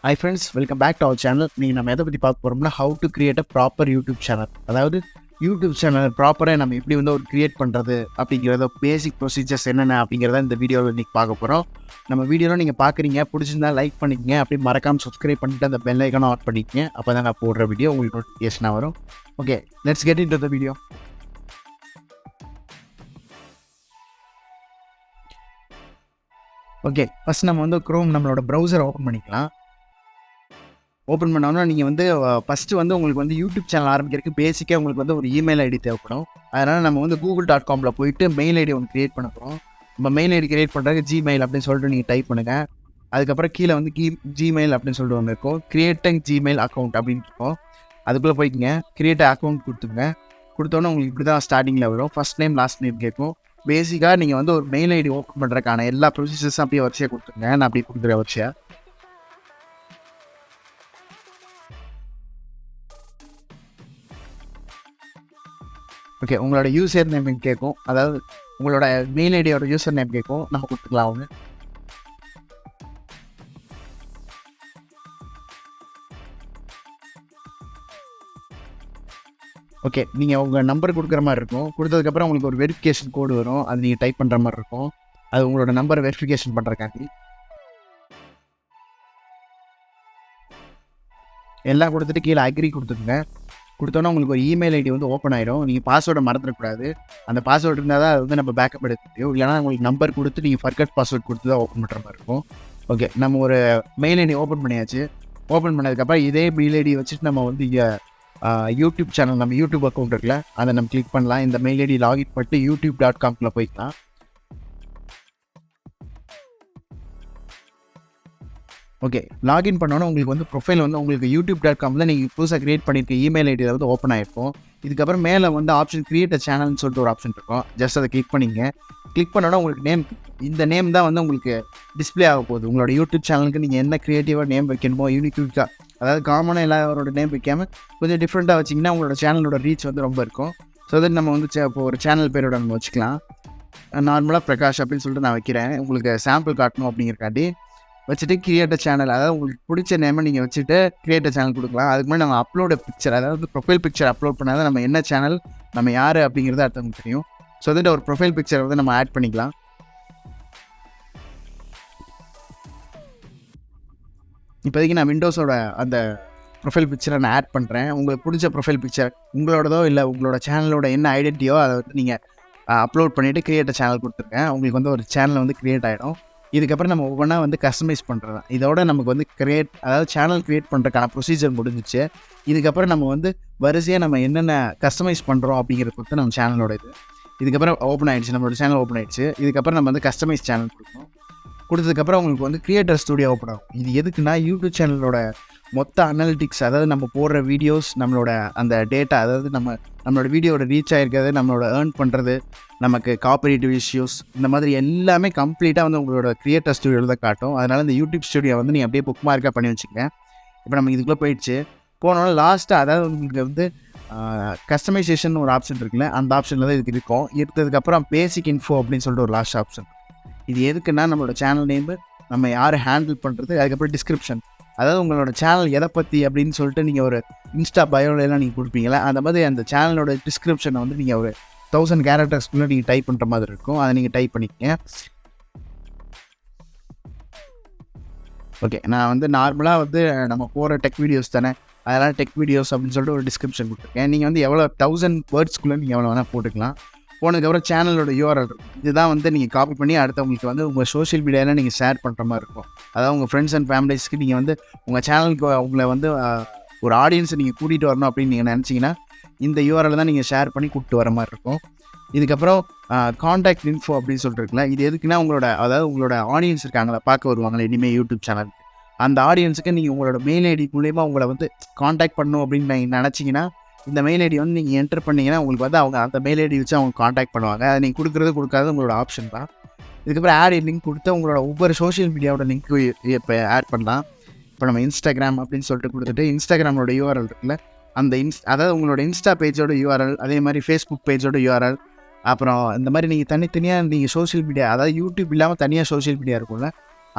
Hi friends, welcome back to our channel. நீங்கள் நம்ம எதை பற்றி பார்க்க போகிறோம்னா how to create a proper YouTube channel. அதாவது யூடியூப் சேனல் ப்ராப்பராக நம்ம எப்படி வந்து ஒரு க்ரியேட் பண்ணுறது அப்படிங்கிறத பேசிக் ப்ரொசீஜர்ஸ் என்னென்ன அப்படிங்கிறத இந்த வீடியோவில் இன்றைக்கி பார்க்க போகிறோம். நம்ம வீடியோவில் நீங்கள் பார்க்குறீங்க, பிடிச்சிருந்தா லைக் பண்ணிக்கங்க, அப்படியே மறக்காமல் சப்ஸ்கிரைப் பண்ணிட்டு அந்த பெல் ஐக்கானை ஆன் பண்ணிக்கங்க. அப்போ தான் நான் போடுற வீடியோ உங்களுக்கு நோட்டிஃபிகேஷனாக வரும். Okay, let's get into the video. Okay, first நம்ம வந்து க்ரோம் நம்மளோட ப்ரௌசரை ஓப்பன் பண்ணிக்கலாம். ஓப்பன் பண்ணோன்னா நீங்கள் வந்து ஃபஸ்ட்டு வந்து உங்களுக்கு வந்து யூடியூப் சேனல் ஆரம்பிக்கிறதுக்கு பேசிக்காக உங்களுக்கு வந்து ஒரு இமெயில் ஐடி தேவைப்படும். அதனால் நம்ம வந்து google.comல போயிட்டு மெயில் ஐடி ஒன்று க்ரியேட் பண்ண போகிறோம். நம்ம மெயில் ஐடி க்ரியேட் பண்ணுறதுக்கு ஜிமெயில் அப்படின்னு சொல்லிட்டு நீங்கள் டைப் பண்ணுங்கள். அதுக்கப்புறம் கீழே வந்து ஜிமெயில் அப்படின்னு சொல்லிட்டு ஒன்று இருக்கும், கிரியேட்டிங் ஜிமெயில் அக்கௌண்ட் அப்படின்னு இருக்கும். அதுக்குள்ளே போய்க்குங்க, கிரியேட் அக்கௌண்ட் கொடுத்துங்க. கொடுத்தோன்னே உங்களுக்கு இப்படி தான் ஸ்டார்டிங்கில் வரும். ஃபஸ்ட் நேம் லாஸ்ட் நேம் கேட்கும். பேசிக்காக நீங்கள் வந்து ஒரு மெயில் ஐடி ஓப்பன் பண்ணுறதுக்கான எல்லா ப்ரொசீஜர்ஸும் அப்படியே வரிசையாக கொடுத்துருங்க. நான் அப்படி கொடுக்குற வரிசையாக. ஓகே, உங்களோட யூசர் நேம் கேட்கும், அதாவது உங்களோட மெயில் ஐடியோட யூசர் நேம் கேட்கும், நம்ம கொடுத்துக்கலாம். அவங்க ஓகே, நீங்கள் உங்கள் நம்பர் கொடுக்குற மாதிரி இருக்கும். கொடுத்ததுக்கப்புறம் உங்களுக்கு ஒரு வெரிஃபிகேஷன் கோடு வரும், அது நீங்கள் டைப் பண்ணுற மாதிரி இருக்கும். அது உங்களோட நம்பரை வெரிஃபிகேஷன் பண்ணுறக்காண்டி எல்லாம் கொடுத்துட்டு கீழே அக்ரி கொடுத்துருங்க. கொடுத்தோன்னா உங்களுக்கு ஒரு இமெயில் ஐடி வந்து ஓப்பன் ஆகிடும். நீங்கள் பாஸ்வேர்டை மறந்துடக்கூடாது. அந்த பாஸ்வேர்டு இருந்தால் தான் அது வந்து நம்ம பேக்கப் எடுக்க முடியும். இல்லைனா உங்களுக்கு நம்பர் கொடுத்து நீங்கள் ஃபர்கட் பாஸ்வேர்ட் கொடுத்து தான் ஓப்பன் பண்ணுற மாதிரி இருக்கும். ஓகே, நம்ம ஒரு மெயில் ஐடி ஓப்பன் பண்ணியாச்சு. ஓப்பன் பண்ணதுக்கப்புறம் இதே மெயில் ஐடி வச்சுட்டு நம்ம வந்து இங்கே யூடியூப் சேனல், நம்ம யூடியூப் அக்கௌண்ட் இருக்குல்ல, அதை நம்ம கிளிக் பண்ணலாம். இந்த மெயில் ஐடி லாகின் பண்ணிட்டு youtube.comல போய்க்கலாம். ஓகே, லாகின் பண்ணோன்னா உங்களுக்கு வந்து ப்ரொஃபைல் வந்து உங்களுக்கு youtube.comல நீங்கள் புதுசாக க்ரியேட் பண்ணியிருக்க இமெயில் ஐடியில் வந்து ஓப்பன் ஆகிருக்கும். இதுக்கப்புறம் மேலே வந்து ஆப்ஷன் கிரியேட் அ சேனல்னு சொல்லிட்டு ஒரு ஆப்ஷன் இருக்கும். ஜஸ்ட் அதை கிளிக் பண்ணிங்க. கிளிக் பண்ணோன்னா உங்களுக்கு நேம், இந்த நேம் தான் வந்து உங்களுக்கு டிஸ்பிளே ஆக போகுது. உங்களோட யூடியூப் சேனலுக்கு நீங்கள் என்ன க்ரியேட்டிவாக நேம் வைக்கணுமோ, யூனிக்யூக்காக, அதாவது காமனாக எல்லாரோட நேம் வைக்காமல் கொஞ்சம் டிஃப்ரெண்ட்டாக வச்சிங்கன்னா உங்களோட சேனலோட ரீச் வந்து ரொம்ப இருக்கும். ஸோ தட் நம்ம வந்து இப்போ ஒரு சேனல் பேரோட நம்ம வச்சுக்கலாம். நார்மலாக பிரகாஷ் அப்படின்னு சொல்லிட்டு நான் வைக்கிறேன், உங்களுக்கு சாம்பிள் காட்டணும் அப்படிங்கிறக்காண்டி. வச்சுட்டு கிரியேட் அ சேனல், அதாவது உங்களுக்கு பிடிச்ச நேமை நீங்கள் வச்சுட்டு கிரியேட் அ சேனல் கொடுக்கலாம். அதுக்கு முன்னாடி நம்ம அப்லோட பிக்சர், அதாவது ப்ரொஃபைல் பிக்சர் அப்லோட் பண்ணால் தான் நம்ம என்ன சேனல், நம்ம யார் அப்படிங்கிறது அடுத்தவங்களுக்கு தெரியும். ஸோ வந்துட்டு ஒரு ப்ரொஃபைல் பிக்சரை வந்து நம்ம ஆட் பண்ணிக்கலாம். இப்போதைக்கு நான் விண்டோஸோட அந்த ப்ரொஃபைல் பிக்சரை நான் ஆட் பண்ணுறேன். உங்களுக்கு பிடிச்ச ப்ரொஃபைல் பிக்சர் உங்களோடதோ இல்லை உங்களோட சேனலோட என்ன ஐடென்டிட்டியோ அதை வந்து நீங்கள் அப்லோட் பண்ணிவிட்டு கிரியேட் அ சேனல் கொடுத்துருக்கேன். உங்களுக்கு வந்து ஒரு சேனல் வந்து க்ரியேட் ஆகிடும். இதுக்கப்புறம் நம்ம ஒவ்வொன்றா வந்து கஸ்டமைஸ் பண்ணுறது. இதோட நமக்கு வந்து அதாவது சேனல் க்ரியேட் பண்ணுறதுக்கான ப்ரொசீஜர் முடிஞ்சிச்சு. இதுக்கப்புறம் நம்ம வந்து வரிசையாக நம்ம என்னென்ன கஸ்டமைஸ் பண்ணுறோம் அப்படிங்கிறத பொறுத்து நம்ம சேனலோட இதுக்கப்புறம் ஓப்பன் ஆகிடுச்சு, நம்மளோட சேனல் ஓப்பன் ஆகிடுச்சு. இதுக்கப்புறம் நம்ம வந்து கஸ்டமைஸ் சேனல் கொடுக்கணும். கொடுத்ததுக்கப்புறம் உங்களுக்கு வந்து கிரியேட்டர் ஸ்டுடியோ ஓப்பன் ஆகும். இது எதுக்குன்னா யூடியூப் சேனலோட மொத்த அனலிட்டிக்ஸ், அதாவது நம்ம போடுற வீடியோஸ், நம்மளோட அந்த டேட்டா, அதாவது நம்மளோட வீடியோட ரீச் ஆகிருக்கிறது, நம்மளோட ஏர்ன் பண்ணுறது, நமக்கு காப்பரேட்டிவ் இஷ்யூஸ், இந்த மாதிரி எல்லாமே கம்ப்ளீட்டாக வந்து உங்களோட கிரியேட்டர் ஸ்டுடியோவில் தான் காட்டும். அதனால் இந்த யூடியூப் ஸ்டுடியோ வந்து நீங்கள் அப்படியே புக் மார்க்காக பண்ணி வச்சுக்கங்க. இப்போ நம்ம இதுக்குள்ளே போயிடுச்சு. போனோன்னா லாஸ்ட்டாக, அதாவது உங்களுக்கு வந்து கஸ்டமைசேஷன் ஒரு ஆப்ஷன் இருக்குல்ல, அந்த ஆப்ஷனில் தான் இதுக்கு இருக்கும். எடுத்ததுக்கப்புறம் பேசிக் இன்ஃபோ அப்படின்னு சொல்லிட்டு ஒரு லாஸ்ட் ஆப்ஷன். இது எதுக்குன்னா நம்மளோட சேனல் நேமு, நம்ம யார் ஹேண்டில் பண்ணுறது, அதுக்கப்புறம் டிஸ்கிரிப்ஷன், அதாவது உங்களோட சேனல் எதை பற்றி அப்படின்னு சொல்லிட்டு நீங்கள் ஒரு இன்ஸ்டா பயோலாம் நீங்கள் கொடுப்பீங்களா, அந்த மாதிரி அந்த சேனலோட டிஸ்கிரிப்ஷனை வந்து நீங்கள் ஒரு 1000 கேரக்டர்ஸ்க்குள்ளே நீங்கள் டைப் பண்ணுற மாதிரி இருக்கும். அதை நீங்கள் டைப் பண்ணிக்கங்க. ஓகே, நான் வந்து நார்மலாக வந்து நம்ம போகிற டெக் வீடியோஸ் தானே, அதனால் டெக் வீடியோஸ் அப்படின்னு சொல்லிட்டு ஒரு டிஸ்கிரிப்ஷன் கொடுத்துருக்கேன். நீங்கள் வந்து எவ்வளோ 1000 வேர்ட்ஸ்க்குள்ளே நீங்கள் எவ்வளோ வேணால் போட்டுக்கலாம். போனதுக்கப்புறம் சேனலோட யூஆர்எல் இருக்கும். இதுதான் வந்து நீங்கள் காப்பி பண்ணி அடுத்தவங்களுக்கு வந்து உங்கள் சோஷியல் மீடியாவில் நீங்கள் ஷேர் பண்ணுற மாதிரி இருக்கும். அதாவது உங்கள் ஃப்ரெண்ட்ஸ் அண்ட் ஃபேமிலிஸ்க்கு நீங்கள் வந்து உங்கள் சேனலுக்கு உங்களை வந்து ஒரு ஆடியன்ஸை நீங்கள் கூட்டிகிட்டு வரணும் அப்படின்னு நீங்கள் நினச்சிங்கன்னா இந்த யூஆர்எல் தான் நீங்கள் ஷேர் பண்ணி கூப்பிட்டு வர மாதிரி இருக்கும். இதுக்கப்புறம் காண்டாக்ட் இன்ஃபோ அப்படின்னு சொல்லிட்டு இருக்குல்ல, இது எதுக்குன்னா உங்களோட ஆடியன்ஸ் இருக்காங்களா, பார்க்க வருவாங்களே இனிமேல் யூடியூப் சேனல், அந்த ஆடியன்ஸுக்கு நீங்கள் உங்களோட மெயில் ஐடி மூலயமா உங்களை வந்து காண்டாக்ட் பண்ணணும் அப்படின்னு நீங்கள் நினச்சிங்கன்னா இந்த மெயில் ஐடி வந்து நீங்கள் என்டர் பண்ணிங்கன்னா உங்களுக்கு வந்து அவங்க அந்த மெயில் ஐடி வச்சு அவங்க காண்டாக்ட் பண்ணுவாங்க. அதை நீங்கள் கொடுக்காது உங்களோட ஆப்ஷன் தான். இதுக்கப்புறம் ஆட் லிங்க் கொடுத்து உங்களோட ஒவ்வொரு சோஷியல் மீடியாவோட லிங்க்கு இப்போ ஆட் பண்ணலாம். இப்போ நம்ம இன்ஸ்டாகிராம் அப்படின்னு சொல்லிட்டு கொடுத்துட்டு இன்ஸ்டாகிராமோட யூஆர்எல் இருக்குல்ல, அந்த அதாவது உங்களோட இன்ஸ்டா பேஜோட யூஆர்எல், அதே மாதிரி ஃபேஸ்புக் பேஜோட யூஆர்எல், அப்புறம் இந்த மாதிரி நீங்கள் தனித்தனியாக நீங்கள் சோஷியல் மீடியா, அதாவது யூடியூப் இல்லாமல் தனியாக சோஷியல் மீடியா இருக்கும்ல,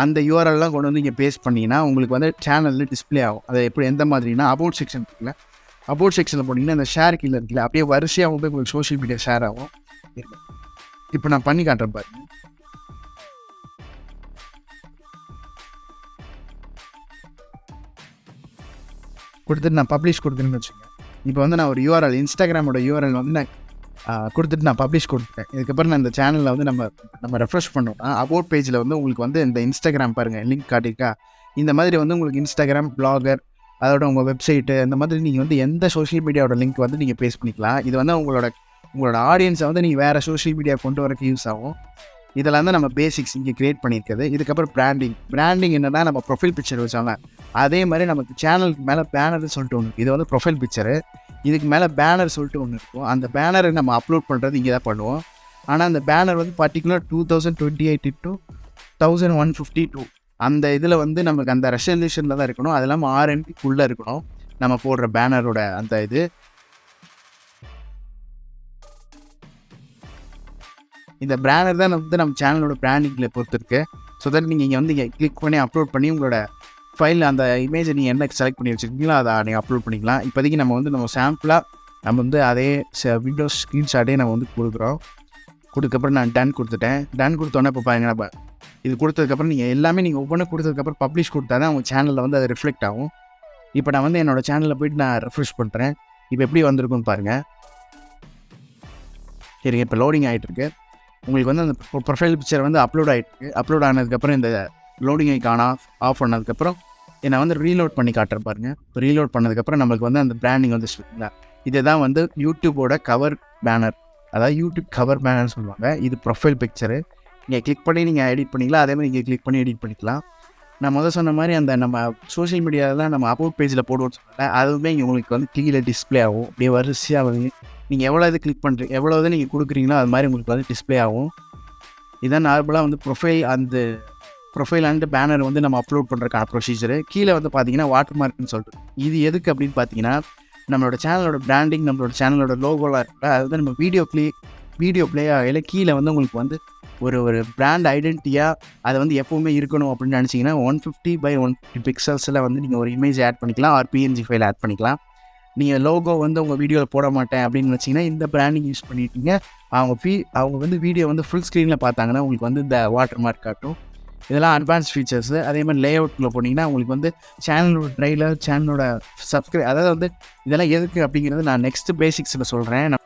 அந்த யூஆர்எல்லாம் கொண்டு வந்து இங்கே பேஸ்ட் பண்ணிங்கன்னா உங்களுக்கு வந்து சேனலில் டிஸ்பிளே ஆகும். அது எப்படி எந்த மாதிரினா அபவுட் செக்ஷன் இருக்குல்ல, அபவுட் செக்ஷனில் போனீங்கன்னா அந்த ஷேர் கீழே இருக்குல்ல, அப்படியே வரிசையாக வந்து உங்களுக்கு சோஷியல் மீடியா ஷேர் ஆகும். இப்போ நான் பண்ணி காட்டுறேன் பாருங்க. கொடுத்துட்டு நான் பப்ளிஷ் கொடுத்துருன்னு வச்சுக்கோங்க. இப்போ வந்து நான் ஒரு யூஆர்எல் இன்ஸ்டாகிராமோட யூஆர்எல் வந்து நான் கொடுத்துட்டு நான் பப்ளிஷ் கொடுத்துட்டேன். இதுக்கப்புறம் நான் இந்த சேனலில் வந்து நம்ம ரெஃப்ரெஷ் பண்ணோம்னா அபவுட் பேஜில் வந்து உங்களுக்கு வந்து இந்த இன்ஸ்டாகிராம் பாருங்கள் லிங்க் காட்டியிருக்கா. இந்த மாதிரி வந்து உங்களுக்கு இன்ஸ்டாகிராம், பிளாகர், அதோட உங்கள் வெப்சைட்டு, இந்த மாதிரி நீங்கள் வந்து எந்த சோஷியல் மீடியாவோட லிங்க் வந்து நீங்கள் பேஸ்ட் பண்ணிக்கலாம். இது வந்து உங்களோட ஆடியன்ஸை வந்து நீங்கள் வேறு சோஷியல் மீடியா கொண்டு வரக்கு யூஸ் ஆகும். இதெல்லாம் தான் நம்ம பேசிக்ஸ் இங்கே க்ரியேட் பண்ணியிருக்கிறது. இதுக்கப்புறம் பிராண்டிங் என்னென்னா நம்ம ப்ரொஃபைல் பிக்சர் வச்சோம்னா அதே மாதிரி நமக்கு சேனலுக்கு மேலே பேனர்னு சொல்லிட்டு ஒன்று, இது வந்து ப்ரொஃபைல் பிக்சரு, இதுக்கு மேலே பேனர் சொல்லிட்டு ஒன்று இருக்கும். அந்த பேனரை நம்ம அப்லோட் பண்ணுறது இங்கே தான் பண்ணுவோம். ஆனால் அந்த பேனர் வந்து பர்டிகுலர் 2028 to 1152 அந்த இதில் வந்து நமக்கு அந்த ரெசல்யூஷனில் தான் இருக்கணும். அது இல்லாமல் 6 MBக்குள்ளே இருக்கணும் நம்ம போடுற பேனரோட அந்த இது. இந்த பேனர் தான் வந்து நம்ம சேனலோட பிராண்டிங்கில் பொறுத்திருக்கு. ஸோ தட் நீங்கள் இங்கே வந்து இங்கே கிளிக் பண்ணி அப்லோட் பண்ணி உங்களோட ஃபைல் அந்த இமேஜை நீங்கள் என்ன செலக்ட் பண்ணி வச்சுருக்கீங்களோ அதை நீங்கள் அப்லோட் பண்ணிக்கலாம். இப்போதைக்கு நம்ம சாம்பிளாக நம்ம வந்து அதே விண்டோஸ் ஸ்க்ரீன்ஷாட்டே நம்ம வந்து கொடுக்கப்புறம் நான் டன் கொடுத்துட்டேன். டன் கொடுத்தோன்னே இப்போ பாருங்க, இது கொடுத்ததுக்கப்புறம் நீங்கள் எல்லாமே நீங்கள் ஒவ்வொன்றும் கொடுத்ததுக்கப்புறம் பப்ளிஷ் கொடுத்தா தான் உங்கள் சேனலில் வந்து அது ரிஃப்ளெக்ட் ஆகும். இப்போ நான் வந்து என்னோடய சேனலில் போய்ட்டு நான் ரெஃப்ரெஷ் பண்ணுறேன். இப்போ எப்படி வந்திருக்குன்னு பாருங்கள். சரி, இப்போ லோடிங் ஆகிட்டுருக்கு. உங்களுக்கு வந்து அந்த ப்ரொஃபைல் பிக்சர் வந்து அப்லோட் ஆகிட்டுருக்கு. அப்லோட் ஆனதுக்கப்புறம் இந்த லோடிங் ஐக்கான் ஆஃப் பண்ணதுக்கப்புறம் என்னை வந்து ரீலோட் பண்ணி காட்டுறேன் பாருங்கள். இப்போ ரீலோட் பண்ணதுக்கப்புறம் நம்மளுக்கு வந்து அந்த பிராண்டிங் வந்து சொல்லுங்களா, இதை தான் வந்து யூடியூபோட கவர் பேனர், அதாவது யூடியூப் கவர் பேனர்னு சொல்லுவாங்க. இது ப்ரொஃபைல் பிக்சரு. நீங்கள் கிளிக் பண்ணி நீங்கள் எடிட் பண்ணிக்கலாம். அதே மாதிரி நீங்கள் கிளிக் பண்ணி எடிட் பண்ணிக்கலாம். நான் முதல் சொன்ன மாதிரி அந்த நம்ம சோஷியல் மீடியாவில் நம்ம அபவுட் பேஜில் போடுவோம்னு சொன்னால அதுவுமே இங்கே உங்களுக்கு வந்து கீழே டிஸ்பிளே ஆகும். அப்படியே வரிசையாக வந்து நீங்கள் எவ்வளோ இது கிளிக் பண்ணுறீங்க, எவ்வளோ இது நீங்கள் கொடுக்குறீங்களோ அது மாதிரி உங்களுக்கு வந்து டிஸ்பிளே ஆகும். இதான் நார்மலாக வந்து ப்ரொஃபைல் அண்ட் பேனர் வந்து நம்ம அப்லோட் பண்ணுறதுக்கான ப்ரொசீஜரு. கீழே வந்து பார்த்தீங்கன்னா வாட்டர் மார்க்னு சொல்லிட்டு, இது எதுக்கு அப்படின்னு பார்த்தீங்கன்னா நம்மளோட சேனலோட பிராண்டிங், நம்மளோட சேனலோட லோகோலாம் இருக்குல்ல, அது வந்து நம்ம வீடியோ ப்ளே ஆகல கீழே வந்து உங்களுக்கு வந்து ஒரு பிராண்ட் ஐடென்டிட்டியாக அதை வந்து எப்போவுமே இருக்கணும் அப்படின்னு நினச்சிங்கன்னா 150x150 பிக்சல்ஸில் வந்து நீங்கள் ஒரு இமேஜ் ஆட் பண்ணிக்கலாம், ஆர் PNG ஃபைல் ஆட் பண்ணிக்கலாம். நீங்கள் லோகோ வந்து உங்கள் வீடியோவில் போட மாட்டேன் அப்படின்னு நினச்சிங்கன்னா இந்த பிராண்டிங் யூஸ் பண்ணிட்டீங்க. அவங்க வந்து வீடியோ வந்து ஃபுல் ஸ்க்ரீனில் பார்த்தாங்கன்னா உங்களுக்கு வந்து இந்த வாட்டர் மார்க் காட்டும். இதெல்லாம் அட்வான்ஸ் ஃபீச்சர்ஸு. அதே மாதிரி லே அவுட்டில் போனீங்கன்னா உங்களுக்கு வந்து சேனலோட ட்ரெய்லர், சேனலோட சப்ஸ்கிரைப், அதாவது வந்து இதெல்லாம் எதுக்கு அப்படிங்கிறது நான் நெக்ஸ்ட் பேசிக்ஸில் சொல்கிறேன்.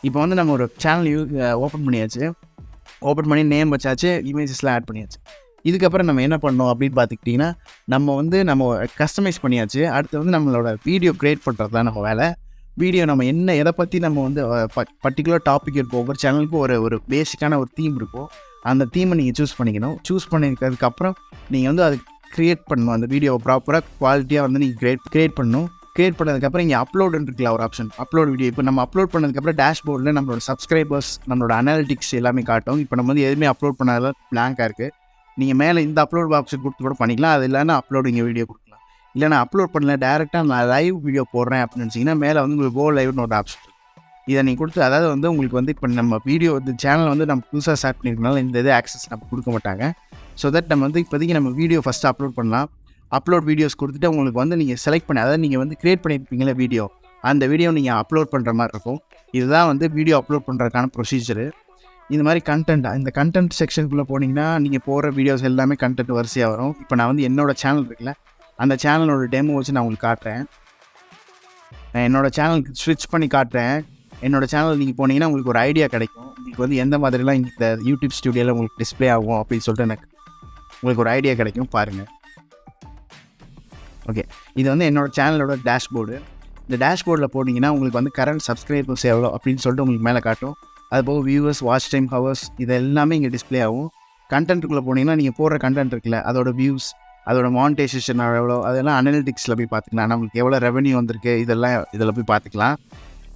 இப்போ வந்து நம்ம ஒரு சேனல் ஓப்பன் பண்ணியாச்சு, ஓப்பன் பண்ணி நேம் வச்சாச்சு, இமேஜஸ்லாம் ஆட் பண்ணியாச்சு. இதுக்கப்புறம் நம்ம என்ன பண்ணோம் அப்படின்னு பார்த்துக்கிட்டிங்கன்னா நம்ம கஸ்டமைஸ் பண்ணியாச்சு. அடுத்து வந்து நம்மளோட வீடியோ க்ரியேட் பண்ணுறது தான் நம்ம வேலை. வீடியோ நம்ம எதை பற்றி நம்ம வந்து பர்டிகுலர் டாபிக் இருக்கும். ஒவ்வொரு சேனலுக்கும் ஒரு பேசிக்கான ஒரு தீம் இருக்கும். அந்த தீமை நீங்கள் சூஸ் பண்ணிக்கணும். சூஸ் பண்ணிக்கிறதுக்கப்புறம் நீங்கள் வந்து அது க்ரியேட் பண்ணணும். அந்த வீடியோவை ப்ராப்பராக குவாலிட்டியாக வந்து நீங்கள் க்ரியேட் பண்ணணும். க்ரியேட் பண்ணதுக்கப்புறம் இங்கே அப்லோடுன்னு இருக்குல்ல ஒரு ஆப்ஷன், அப்லோட் வீடியோ. இப்போ நம்ம அப்லோட் பண்ணதுக்கப்புறம் டேஷ்போர்டில் நம்மளோட சப்ஸ்கிரைபர்ஸ், நம்மளோட அனாலிட்டிக்ஸ் எல்லாமே காட்டும். இப்போ நம்ம வந்து எதுவுமே அப்லோட் பண்ணாத பிளாங்காக இருக்குது. நீங்கள் மேலே இந்த அப்லோட் ஆப்ஷன் கொடுத்து கூட பண்ணிக்கலாம். அது இல்லைன்னா அப்லோட் இங்கே வீடியோ கொடுக்கலாம். இல்லை நான் அப்லோட் பண்ணல, டேரெக்டாக நான் லைவ் வீடியோ போடுறேன் அப்படின்னு நினச்சிங்கன்னா மேலே வந்து உங்களுக்கு கோ லைவ்னு ஒரு ஆப்ஷன். இதை நீங்கள் கொடுத்து, அதாவது வந்து உங்களுக்கு வந்து இப்போ நம்ம வீடியோ இந்த சேனல் வந்து நம்ம புதுசாக ஸ்டார்ட் பண்ணியிருக்கனால இந்த இது ஆக்சஸ் நம்ம கொடுக்க மாட்டாங்க. ஸோ தட் நம்ம வந்து இப்போதைக்கு நம்ம வீடியோ ஃபஸ்ட்டு அப்லோட் பண்ணலாம். அப்லோட் வீடியோஸ் கொடுத்துட்டு உங்களுக்கு வந்து நீங்கள் செலக்ட் பண்ணி, அதாவது நீங்கள் வந்து க்ரியேட் பண்ணியிருப்பீங்களே வீடியோ, அந்த வீடியோ நீங்கள் அப்லோட் பண்ணுற மாதிரி இருக்கும். இதுதான் வந்து வீடியோ அப்லோட் பண்ணுறதுக்கான ப்ரொசீஜரு. இந்த மாதிரி இந்த கண்டென்ட் செக்ஷனுக்குள்ளே போனீங்கன்னா நீங்கள் போடுற வீடியோஸ் எல்லாமே கண்டென்ட் வரிசையாக வரும். இப்போ நான் வந்து என்னோடய சேனல் இருக்குல்ல, அந்த சேனலோட டெமோ வச்சு நான் உங்களுக்கு காட்டுறேன். நான் என்னோடய சேனலுக்கு ஸ்விட்ச் பண்ணி காட்டுறேன். என்னோடய சேனல் நீங்கள் போனீங்கன்னா உங்களுக்கு ஒரு ஐடியா கிடைக்கும். உங்களுக்கு வந்து எந்த மாதிரிலாம் இந்த யூடியூப் ஸ்டுடியோவில் உங்களுக்கு டிஸ்பிளே ஆகும் அப்படின்னு சொல்லிட்டு எனக்கு உங்களுக்கு ஒரு ஐடியா கிடைக்கும். பாருங்கள். ஓகே, இது வந்து என்னோடய சேனலோட டேஷ்போர்டு. இந்த டேஷ்போர்டில் போட்டிங்கன்னா உங்களுக்கு வந்து கரண்ட் சப்ஸ்கிரைபர்ஸ் எவ்வளோ அப்படின்னு சொல்லிட்டு உங்களுக்கு மேலே காட்டும். அது போக வியூவர்ஸ், வாட்ச் டைம், ஹவர்ஸ், இது எல்லாமே இங்கே டிஸ்பிளே ஆகும். கண்டென்ட்டுக்குள்ளே போனீங்கன்னா நீங்கள் போடுற கண்டென்ட் இருக்குல்ல, அதோட வியூஸ், அதோட மானிட்டைசேஷன் எவ்வளோ, அதெல்லாம் அனலிட்டிக்ஸில் போய் பார்த்துக்கலாம். நம்மளுக்கு எவ்வளோ ரெவன்யூ வந்திருக்கு இதெல்லாம் இதில் போய் பார்த்துக்கலாம்.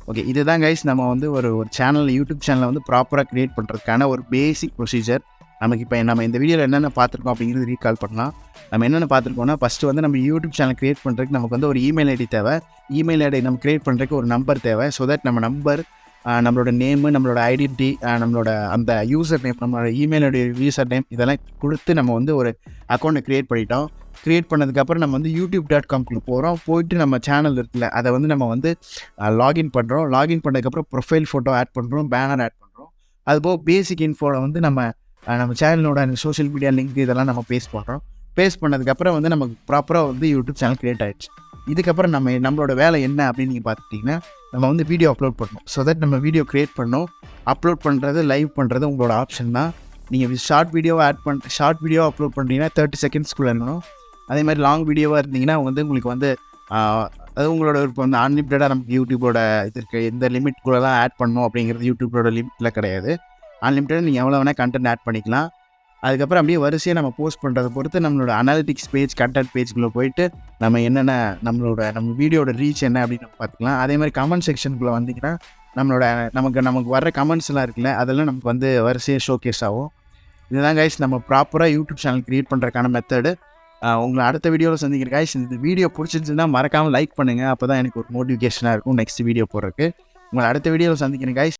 ஓகே, இதுதான் கைஸ் நம்ம வந்து ஒரு சேனல், யூடியூப் சேனலை வந்து ப்ராப்பராக க்ரியேட் பண்ணுறதுக்கான ஒரு பேசிக் ப்ரொசீஜர். நமக்கு இப்போ நம்ம இந்த வீடியோவில் என்னென்ன பார்த்துருக்கோம் அப்படிங்கிறது ரீகால் பண்ணலாம். நம்ம என்னென்ன பார்த்துருக்கோம்னா, ஃபஸ்ட்டு வந்து நம்ம யூடியூப் சேனல் க்ரியேட் பண்ணுறதுக்கு நமக்கு வந்து ஒரு இமெயில் ஐடி தேவை. இமெயில் ஐடி நம்ம க்ரியேட் பண்ணுறதுக்கு ஒரு நம்பர் தேவை. ஸோ தட் நம்ம நம்பர் நம்மளோட நேமு, நம்மளோட ஐடென்டிட்டி, நம்மளோட அந்த யூசர் நேம், நம்மளோட இமெயிலோடைய யூசர் நேம் இதெல்லாம் கொடுத்து நம்ம வந்து ஒரு அக்கௌண்ட்டை க்ரியேட் பண்ணிட்டோம். க்ரியேட் பண்ணதுக்கப்புறம் நம்ம வந்து youtube.com-க்குள்ள போகிறோம். போயிட்டு நம்ம சேனல் இருக்குல்ல அதை வந்து நம்ம வந்து லாகின் பண்ணுறோம். லாகின் பண்ணதுக்கப்புறம் ப்ரொஃபைல் ஃபோட்டோ ஆட் பண்ணுறோம், பேனர் ஆட் பண்ணுறோம். அதுபோக பேசிக் இன்ஃபோவில் வந்து நம்ம சேனலோட சோஷியல் மீடியா லிங்க் இதெல்லாம் நம்ம பேஸ்ட் பண்ணுறோம். பேஸ்ட் பண்ணதுக்கப்புறம் வந்து நமக்கு ப்ராப்பராக வந்து யூடியூப் சேனல் க்ரியேட் ஆகிடுச்சு. இதுக்கப்புறம் நம்மளோட வேலை என்ன அப்படின்னு நீங்கள் பார்த்துட்டிங்கன்னா, நம்ம வந்து வீடியோ அப்லோட் பண்ணணும். ஸோ தட் நம்ம வீடியோ க்ரியேட் பண்ணணும். அப்லோட் பண்ணுறது, லைவ் பண்ணுறது உங்களோட ஆப்ஷன் தான். நீங்கள் ஷார்ட் வீடியோ அப்லோட் பண்ணுறீங்கன்னா 30 செகண்ட்ஸ்க்குள்ளே இருக்கணும். அதே மாதிரி லாங் வீடியோவாக இருந்தீங்கன்னா வந்து உங்களுக்கு வந்து அது உங்களோட இப்போ வந்து அன்லிமிட்டடாக நமக்கு யூடியூபோட இது இருக்குது. எந்த லிமிட்குள்ளே தான் ஆட் பண்ணணும் அப்படிங்கிறது யூடியூபோட லிமிட்டில் கிடையாது. அன்லிமிட்டடாக நீங்கள் எவ்வளோ வேணால் கண்டென்ட் ஆட் பண்ணிக்கலாம். அதுக்கப்புறம் அப்படியே வரிசையாக நம்ம போஸ்ட் பண்ணுறதை பொறுத்து நம்மளோட அனாலிட்டிக்ஸ் பேஜ், கண்டென்ட் பேஜ்குள்ளே போயிட்டு நம்ம என்னென்ன நம்ம வீடியோட ரீச் என்ன அப்படின்னு நம்ம பார்த்துக்கலாம். அதே மாதிரி கமெண்ட் செக்ஷனுக்குள்ளே வந்திங்கன்னா நமக்கு வர்ற கமெண்ட்ஸ்லாம் இருக்குல்ல, அதெல்லாம் நமக்கு வந்து வரிசையாக ஷோகேஸ் ஆகும். இதுதான் கைஸ் நம்ம ப்ராப்பராக யூடியூப் சேனல் க்ரியேட் பண்ணுறதுக்கான மெத்தடு. உங்களை அடுத்த வீடியோவில் சந்திக்கிறேன் கைஸ். இந்த வீடியோ பிடிச்சிருந்துச்சுன்னா மறக்காமல் லைக் பண்ணுங்கள். அப்போ தான் எனக்கு ஒரு மோட்டிவேஷனாக இருக்கும் நெக்ஸ்ட் வீடியோ போடுறதுக்கு. உங்களை அடுத்த வீடியோவில் சந்திக்கிறேன் கைஸ்.